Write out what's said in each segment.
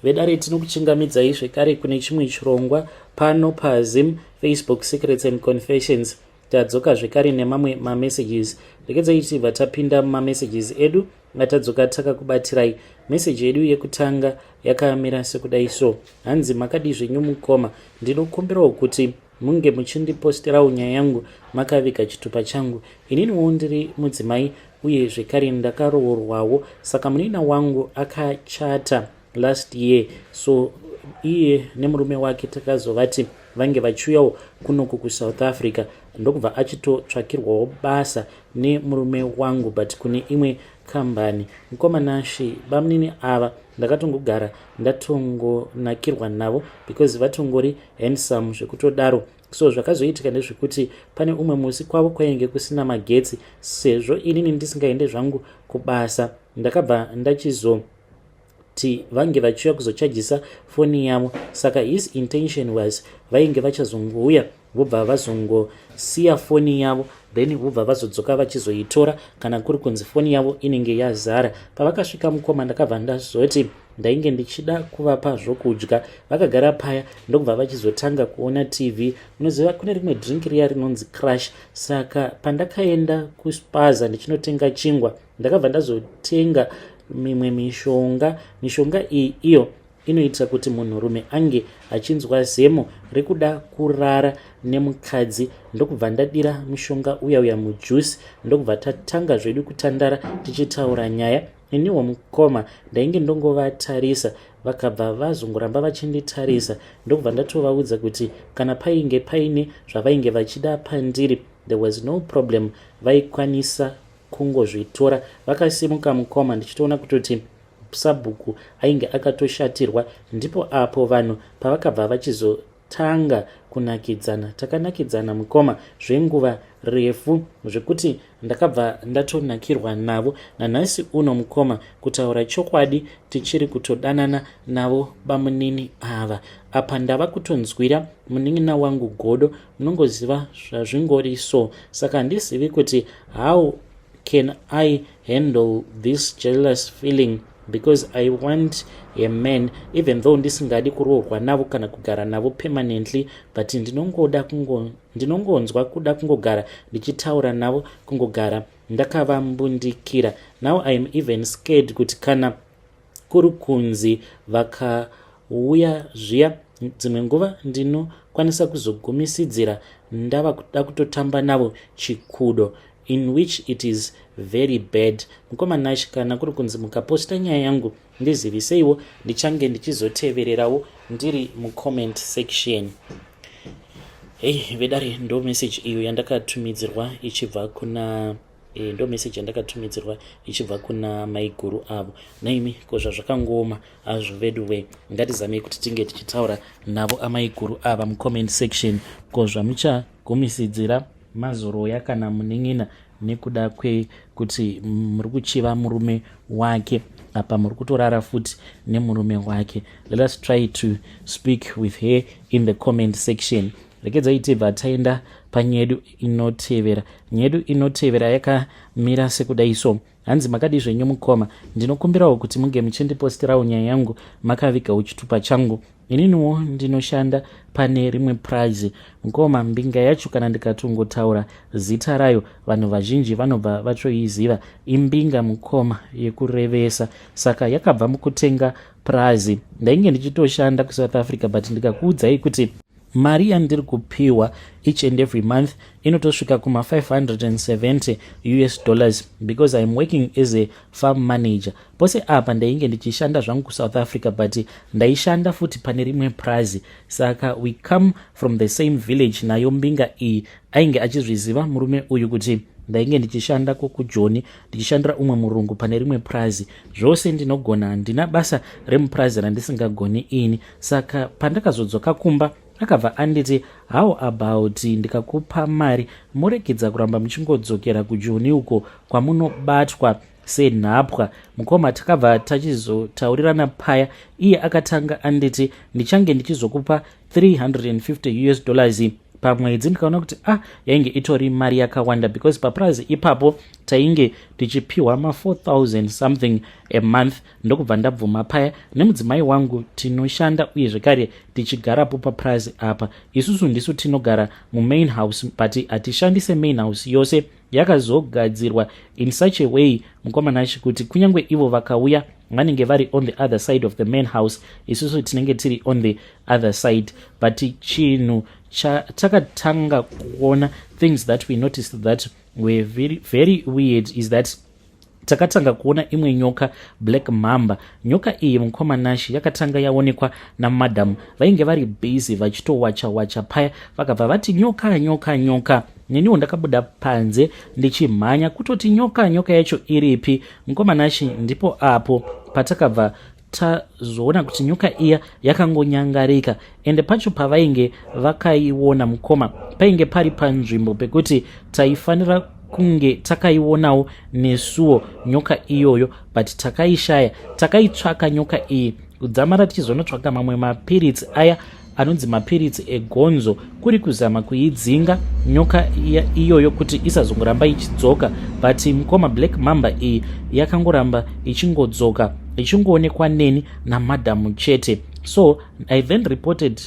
vedare tinokuchingamidzai zvekare kune chimwe chirongwa pano paZim Facebook Secrets and Confessions. Tadzoka zvekare nemamwe mamessages. Regedzai tibva tapinda mumamessages edu atadzoka takakubatirai. Message yedu yekutanga yakamira sekudai so. Hanzi makadi zvenyu mukoma. Ndinokumbirawo kuti munge muchindiposterawo nyaya yangu makaviga chitupa changu. Ininiwo ndiri mudzimai uye zvekare ndakaroorwawo, saka munina wangu akachata last year, so iye nemurume wake takazovati vange vachiuyawo kunoku kuSouth Africa, ndokubva achitotsvakirwawo basa nemurume wangu but kune imwe kambani. Mukomanashi bamunini ava ndakatongogara ndatongonakirwa navo because vatongori handsome zvekutodaro. So zvakazoitika ndezvekuti pane umwe musi kwavo kwainge kusina magetsi, sezvo inini ndisingaende zvangu kubasa ndakabva ndachizoti vange vachiuya kuzochajisa foni yavo. Saka his intention was vainge vachazongouya vobva vazongosiya foni yavo then vobva vazodzoka vachizoitora kana kuri kunzi foni yavo inenge yazara. Pavakasvika mukoma ndakabva ndazoti ndainge ndichida kuvapa zvokudya. Vakagara paya ndokubva vachizotanga kuona TV. Unoziva kune rimwe drink riya rinonzi Crush. Saka pandakaenda kuspaza ndichinotenga chingwa ndakabva ndazotenga mimwe mishonga iyi iyo inoita kuti munhurume ange achinzwa zemo rekuda kurara nemukadzi. Ndokubva ndadira mishonga uya mujuice ndokubva tatanga zvedu kutandara tichitaura nyaya. Iniwo mukoma ndainge ndongovatarisa vakabva vazongoramba vachinditarisa ndokubva ndatovaudza kuti kana painge paine zvavainge vachida pandiri there was no problem, vaikwanisa kungozvitora. Vakasimuka mukoma ndichitoona kutoti sabhuku ainge akatoshatirwa. Ndipo apo vanhu pavakabva vachizotanga kunakidzana. Takanakidzana mukoma zvenguva refu zvekuti ndakabva ndatonakirwa navo. Nanhasi uno mukoma kutaura chokwadi tichiri kutodanana navo bamunini ava. Apa ndava kutonzwira munin'ina wangu godo, munongoziva zvazvingori so. Saka handizivi kuti how can I handle this jealous feeling because I want a man, even though ndisingadi kuroorwa navo kana kugara navo permanently, but ndinongonzwa kuda kungogara ndichitaura navo, kungogara ndakavambundikira. Now I am even scared kuti kana kuri kunzi vakauya zviya dzimwe nguva ndinokwanisa kuzogumisidzira ndava kuda kutotamba navo chikudo, in which it is very bad. Mukomanashi kana kuri kunzi mukaposta nyaya yangu ndiziviseiwo, ndichange ndichizotevererawo ndiri mucomment section. Vedare ndo message iyo yandakatumidzirwa ichibva kuna ichibva kuna maiguru avo. Naimi kozva zvakangoma azvo veduwe, ngatizamei kuti tinge tichitaura navo amaiguru ava mucomment section. Kozva muchagumisidzira mazoroya kana munin'ina nekuda kwekuti muri kuchiva murume wake, apa muri kutorara futi nemurume wake. Let us try to speak with her in the comment section. Rekedzai tibva taenda panyedu inotevera. Nyedu inotevera yakamira sekudai so. Hanzi makadi zvenyu mukoma, ndinokumbirawo kuti munge muchindiposterawo nyaya yangu makavigawo chitupa changu. Ininiwo ndinoshanda pane rimwe Purazi. Mukoma, mbinga yacho kana ndikatongotaura zita rayo vanhu vazhinji vanobva vachoiziva. Imbinga mukoma yekurevesa. Saka yakabva mukutenga Purazi. Ndainge ndichitoshanda kuSouth Africa but ndikakuudzai kuti mari yandiri kupiwa each and every month inotosvika kuma $570 because I'm working as a farm manager. Pose apa ndainge ndichishanda zvangu kuSouth Africa but ndaishanda futi pane rimwe Purazi. Saka we come from the same village. Nayo mbinga iyi ainge achizviziva murume uyu kuti ndainge ndichishanda kukujoni ndichishandira umwe murungu pane rimwe Purazi. Zvose ndinogona, ndina basa remupurazi randisingagoni ini. Saka pandakazodzoka kumba akabva anditi how about ndikakupa mari muregedza kuramba muchingodzokera kujoni uko kwamunobatwa senhapwa. Mukoma takabva tachizotaurirana paya. Iye akatanga anditi ndichange ndichizokupa $350 pamwedzi ndikaona kuti yainge itori mari yakawanda, because papurazi ipapo tainge tichipiwa 4,000 something a month. Ndokubva ndabvuma paya nemudzimai wangu tinoshanda uye zvekare tichigarapo papurazi apa. Isusu ndisu tinogara mumain house, but hatishandise main house yose, yakazogadzirwa in such a way mukomanashi kuti kunyange ivo vakauya vanenge vari on the other side of the main house, isusu tinenge tiri on the other side. But chinhu chatakatanga kuona, things that we noticed that were very, very weird is that takatanga kuona imwe nyoka, black mamba. Nyoka iyi mukomanashi yakatanga yaonekwa namadam, vainge vari busy vachitowacha paya, vakabva vati nyoka nyoka nyoka. Neniwo ndakabuda panze ndichimhanya kutoti nyoka yacho iripi. Mukomanashi ndipo apo patakabva tazoona kuti nyoka iya yakangonyangarika, ende pacho pavainge vakaiona mukoma painge pari panzvimbo pekuti taifanira kunge takaionawo nesuwo nyoka iyoyo, but takaishaya. Takaitsvaka nyoka iyi kudzamara tichizonotsvaka mamwe mapiritsi aya anonzi mapiritsi egonzo, kuri kuzama kuidzinga nyoka iyoyo kuti isazongoramba ichidzoka, but mukoma black mamba iyi yakangoramba ichingodzoka ichingoonekwa neni namadhamu chete. So I then reported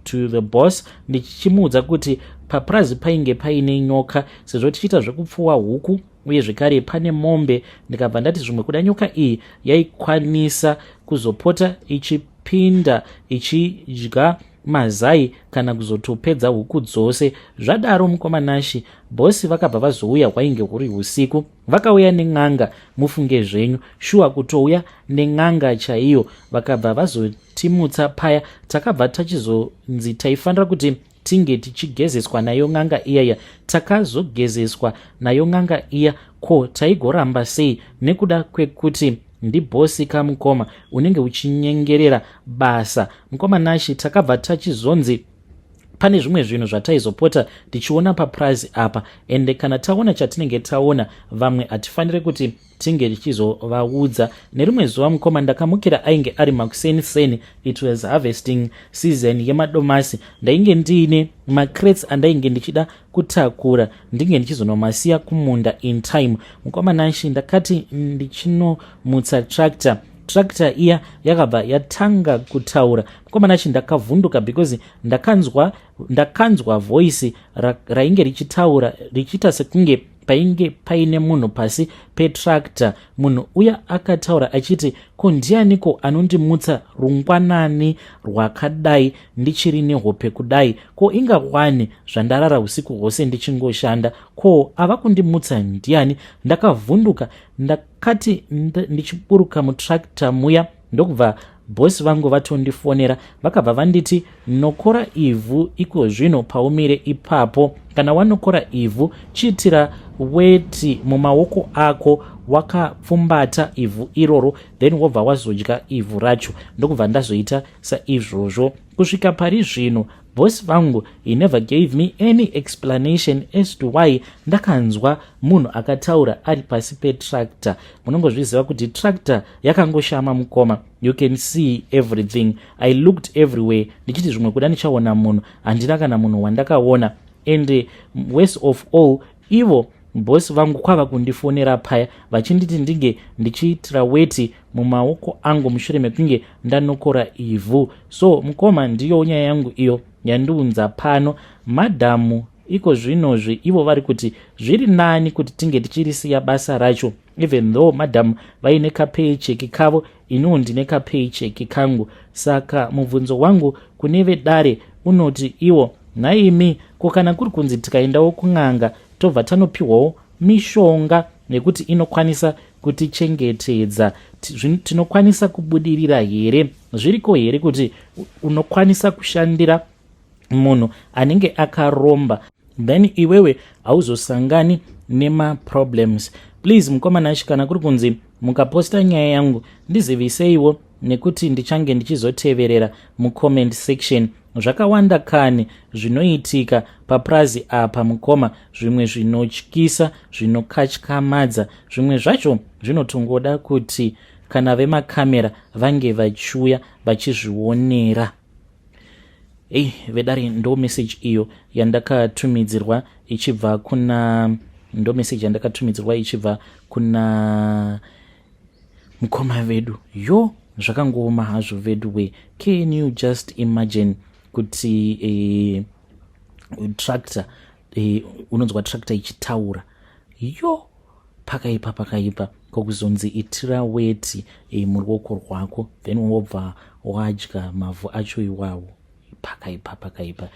to the boss ndichimuudza kuti papurazi painge paine nyoka, sezvo tichiita zvekupfuwa huku uye zvekare pane mombe. Ndikabva ndati zvimwe kuda nyoka iyi yaikwanisa kuzopota ichipinda ichidya mazai kana kuzotopedza huku dzose. Zvadaro mukomanashi bosi vakabva vazouya, hwainge huri usiku, vakauya nen'anga. Mufunge zvenyu, shuwa kutouya nen'anga chaiyo. Vakabva vazotimutsa paya, takabva tachizonzi taifanira kuti tinge tichigezeswa nayo n'anga iyaya. Takazogezeswa nayo n'anga iya. Ko taigoramba sei? Nekuda kwekuti ndibosi kamukoma unenge uchinyengerera basa. Mukomanashi takabva tachizonzi pane zvimwe zvinhu zvataizopota tichiona papurazi apa, ende kana taona chatinenge taona, vamwe hatifanire kuti tinge tichizovaudza. Nerimwe zuva mukoma ndakamukira ainge ari makuseni, it was harvesting season yemadomasi. Ndainge ndiine macrates andainge ndichida kutakura ndinge ndichizonomasiya kumunda in time. Mukomanashi ndakati ndichinomutsa tractor iya yakabva yatanga kutaura. Mukomanashi ndakavhunduka because ndakanzwa voice rainge richitaura richiita sekunge painge paine munhu pasi petractor. Munhu uya akataura achiti, ko ndianiko anondimutsa rungwanani rwakadai ndichiri nehope kudai? Ko ingawani zvandarara usiku hwose ndichingoshanda? Ko ava kundimutsa ndiani? Ndakavhunduka ndakati ndichiburuka mutractor muya, ndokubva bosi vangu vatondifonera vakabva vanditi, nokora ivhu iko zvino paumire ipapo. Kana wanokora ivhu chiitira weti mumaoko ako wakapfumbata ivhu iroro, then wobva wazodya ivhu racho. Ndokubva ndazoita saizvozvo. Kusvika pari zvino bosi vangu he never gave me any explanation as to why ndakanzwa munhu akataura ari pasi petractor. Munongozviziva kuti tractor yakangoshama mukoma, you can see everything. I looked everywhere ndichiti zvimwe kuda ndichaona munhu, handina kana munhu wandakaona. And worst of all, ivo bosi vangu kwava kundifonera paya vachinditi ndinge ndichiitira weti mumaoko angu mushure mekunge ndanokora ivhu. So mukoma ndiyo nyaya yangu iyo yandiunza pano. Madhamu iko zvinozvi ivo vari kuti zviri nani kuti tinge tichirisiya basa racho, even though madhamu vaine kapaycheki kavo, iniwo ndine kapaycheki kangu. Saka mubvunzo wangu kune vedare unoti iwo, naimi ko kana kuri kunzi tikaendawo kun'anga tobva tanopiwawo mishonga nekuti inokwanisa kutichengetedza, tinokwanisa kubudirira here? Zviriko here kuti unokwanisa kushandira munhu anenge akaromba then iwewe hauzosangani nemaproblems? Please mukomanashi, kana kuri kunzi mukaposta nyaya yangu ndiziviseiwo, nekuti ndichange ndichizoteverera mucomment section. Zvakawanda kani zvinoitika papurazi apa mukoma, zvimwe zvinotyisa, zvinokatyamadza, zvimwe zvacho zvinotongoda kuti kana vemakamera vange vachiuya vachizvionera. vedare ndo message iyo yandakatumidzirwa ichibva kuna kuna mukoma vedu. Zvakangooma hazvo vedu we. Can you just imagine kuti tractor unonzwa tractor ichitaura pakaipa kokuzonzi itira weti muruoko rwako then wobva wadya mavhu acho iwawo. Pakaipa.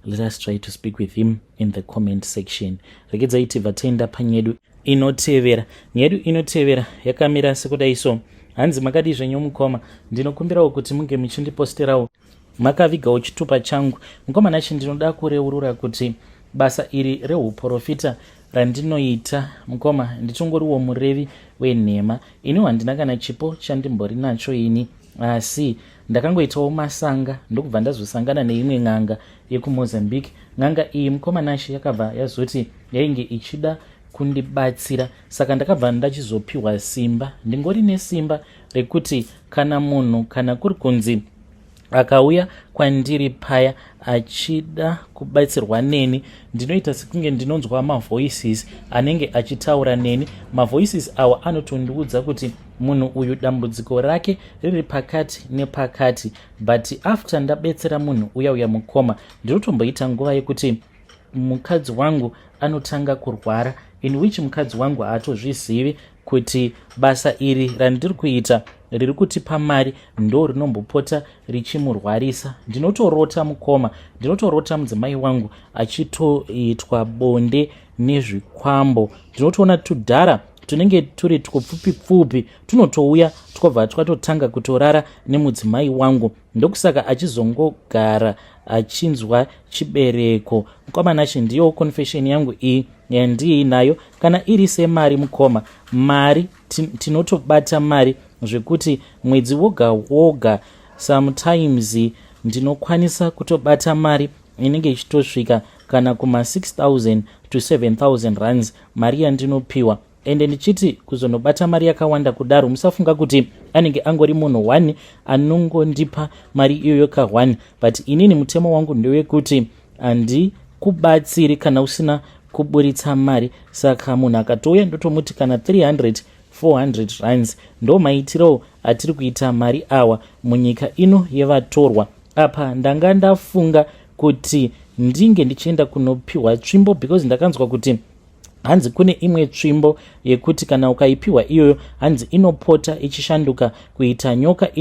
Let us try to speak with him in the comment section. Regedzai tibva taenda panyedu inotevera. Nyedu inotevera yakamira sekudai so. Hanzi makadi zvenyu mukoma, ndinokumbirawo kuti munge muchindiposterawo makavigawo chitupa changu. Mukoma nacho ndinoda kureurura kuti basa iri reuprofita randinoita mukoma ndichongoriwo murevi wenhema. Ini handina kana chipo chandimbori nacho ini, asi ndakangoitawo masanga ndokubva ndazosangana neimwe n'anga yekumozambique. N'anga iyi mukoma nacho yakabva yazoti yainge ichida kundibatsira, saka ndakabva ndachizopiwa simba. Ndingori nesimba rekuti kana munhu kana kuri kunzi akauya kwandiri paya achida kubatsirwa neni, ndinoita sekunge ndinonzwa mavoices anenge achitaura neni. Mavoices awa anotondiudza kuti munhu uyu dambudziko rake riri pakati nepakati, but after ndabetsera munhu uya mukoma ndinotomboita nguva yekuti mukadzi wangu anotanga kurwara, in which mukadzi wangu haatozvizivi kuti basa iri randiri kuita riri kutipa mari ndo rinombopota richimurwarisa. Ndinotorota mukoma, ndinotorota mudzimai wangu achitoitwa bonde nezvikwambo. Ndinotoona tudhara tunenge turi twupfupi tunotouya twobva twatotanga kutorara nemudzimai wangu, ndokusaka achizongogara achinzwa chibereko. Mukoma nacho ndiyo confession yangu iyi yandiinayo. Kana iri semari mukoma, mari tinotobata mari zvekuti mwedzi woga sometimes ndinokwanisa kutobata mari inenge ichitosvika kana kuma 6,000 to 7,000 rands mari yandinopiwa. Ende ndichiti kuzonobata mari yakawanda kudaro, musafunga kuti anenge angori munhu 1 anongondipa mari iyoyo ka1, but inini mutemo wangu ndewekuti handikubatsiri kana usina kuburitsa mari. Saka munhu akatouya ndotomuti kana 300 400 rands ndo maitiro atiri kuita mari awa munyika ino yevatorwa. Apa ndanga ndafunga kuti ndinge ndichienda kunopiwa tsvimbo, because ndakanzwa kuti hanzi kune imwe tsvimbo yekuti kana ukaipiwa iyoyo hanzi inopota ichishanduka kuita nyoka,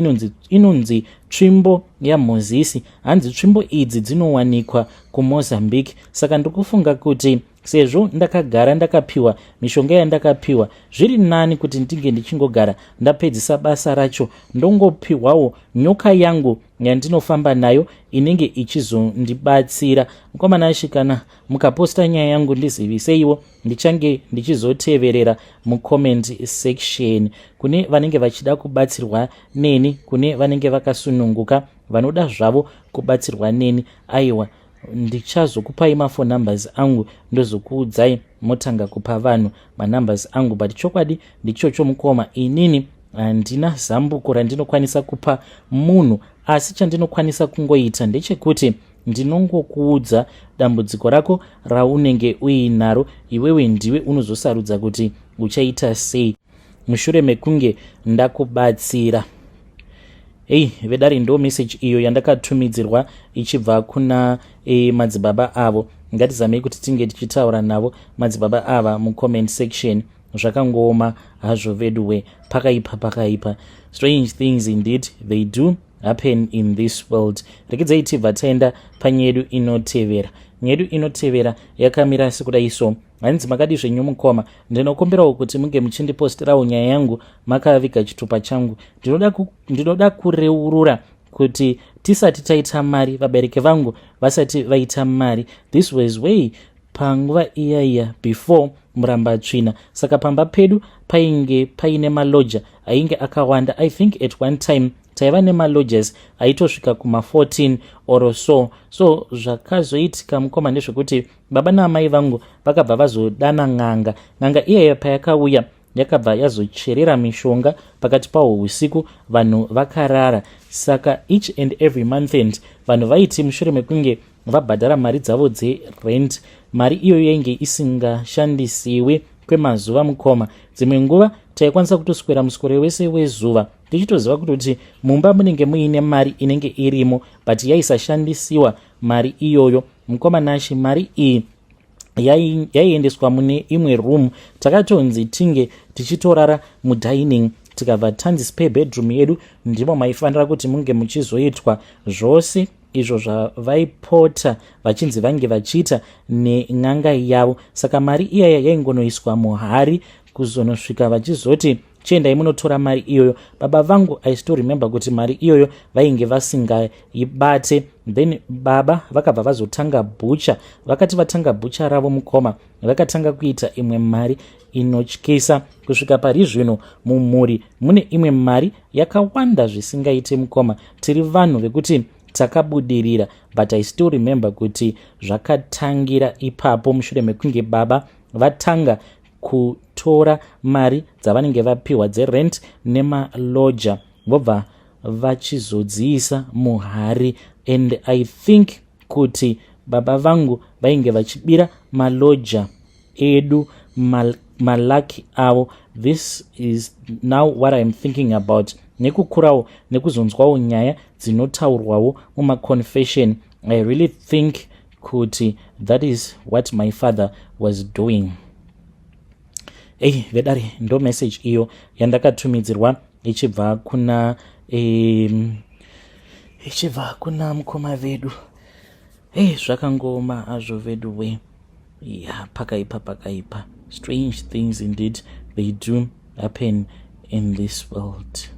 inonzi tsvimbo yaMozisi. Hanzi tsvimbo idzi dzinowanikwa kuMozambique. Saka ndikufunga kuti sezvo ndakagara ndakapiwa mishonga yandakapiwa, zviri nani kuti ndinge ndichingogara ndapedzisa basa racho ndongopiwawo nyoka yangu yandinofamba nayo inenge ichizondibatsira. Mukoma nashi kana mukaposta nyaya yangu ndiziviseiwo, ndichange ndichizoteverera mucomment section. Kune vanenge vachida kubatsirwa neni, kune vanenge vakasununguka vanoda zvavo kubatsirwa neni, aiwa ndichazokupai mafone numbers angu ndozokuudzai motanga kupa vanhu manumbers angu. But chokwadi ndichocho mukoma, inini handina zambuko randinokwanisa kupa munhu, asi chandinokwanisa kungoita ndechekuti ndinongokuudza dambudziko rako raunenge uinaro. Iwewe ndiwe unozosarudza kuti uchaita sei mushure mekunge ndakubatsira. Vedari ndo message iyo yandakatumidzirwa ichibva kuna madzibaba avo. Ngatizamei kuti tinge tichitaura navo madzibaba ava mucomment section. Zvakangooma hazvo veduwe, pakaipa. Strange things indeed they do happen in this world. Rekedzai tibva taenda panyedu inotevera. Nyedu inotevera yakamira sekudai so. Hanzi makadi zvenyu mukoma, ndinokumbirawo kuti munge muchindiposterawo nyaya yangu makaviga chitupa changu. Ndinoda kureurura kuti tisati taita mari, vabereki vangu vasati vaita mari. This was way panguva iya before muramba tsvina. Saka pamba pedu painge paine maloja ainge akawanda. I think at one time taiva nemalodges aitosvika kuma 14 or so zvakazoitika mukoma ndezvekuti baba naamai vangu vakabva vazodana n'anga iyaya payakauya yakabva yazocherera mishonga pakati pahwo usiku, vanhu vakarara. Saka each and every month end vanhu vaiti mushure mekunge vabhadhara mari dzavo dzerent, mari iyoyo yainge isingashandisiwe kwemazuva mukoma. Dzimwe nguva taikwanisa kutoswera muswere wese wezuva tichitoziva kutoti mumba munenge muine mari inenge irimo but yaisashandisiwa mari iyoyo. Mukoma nashi mari iyi yaiendeswa mune imwe room, takatonzi tinge tichitorara mudining, tikabva tanzi spare bedroom yedu ndimo maifanira kuti munge muchizoitwa zvose izvo zvavaipota vachinzi vange vachiita nen'anga yavo. Saka mari iyaya yaingonoiswa muhari kuzonosvika vachizoti chiendai munotora mari iyoyo. Baba vangu I still remember kuti mari iyoyo vainge vasingaibate. Then baba vakabva vazotanga bhucha. Vakati vatanga bhucha ravo mukoma vakatanga kuita imwe mari inotyisa. Kusvika pari zvino mumhuri mune imwe mari yakawanda zvisingaite mukoma. Tiri vanhu vekuti takabudirira, but I still remember kuti zvakatangira ipapo mushure mekunge baba vatanga kutora mari dzavanenge vapiwa dzerent nemaloja vobva vachizodziisa muhari. And I think kuti baba vangu vainge vachibira maloja edu malaki avo. This is now what I'm thinking about. Nekukurawo nekuzonzwawo nyaya dzinotaurwawo mumaconfession, I really think kuti that is what my father was doing. Vedare ndo message iyo yandakatumidzirwa ichibva kuna mukoma vedu. Zvakangoma azvo vedu we. Pakaipa. Strange things indeed they do happen in this world.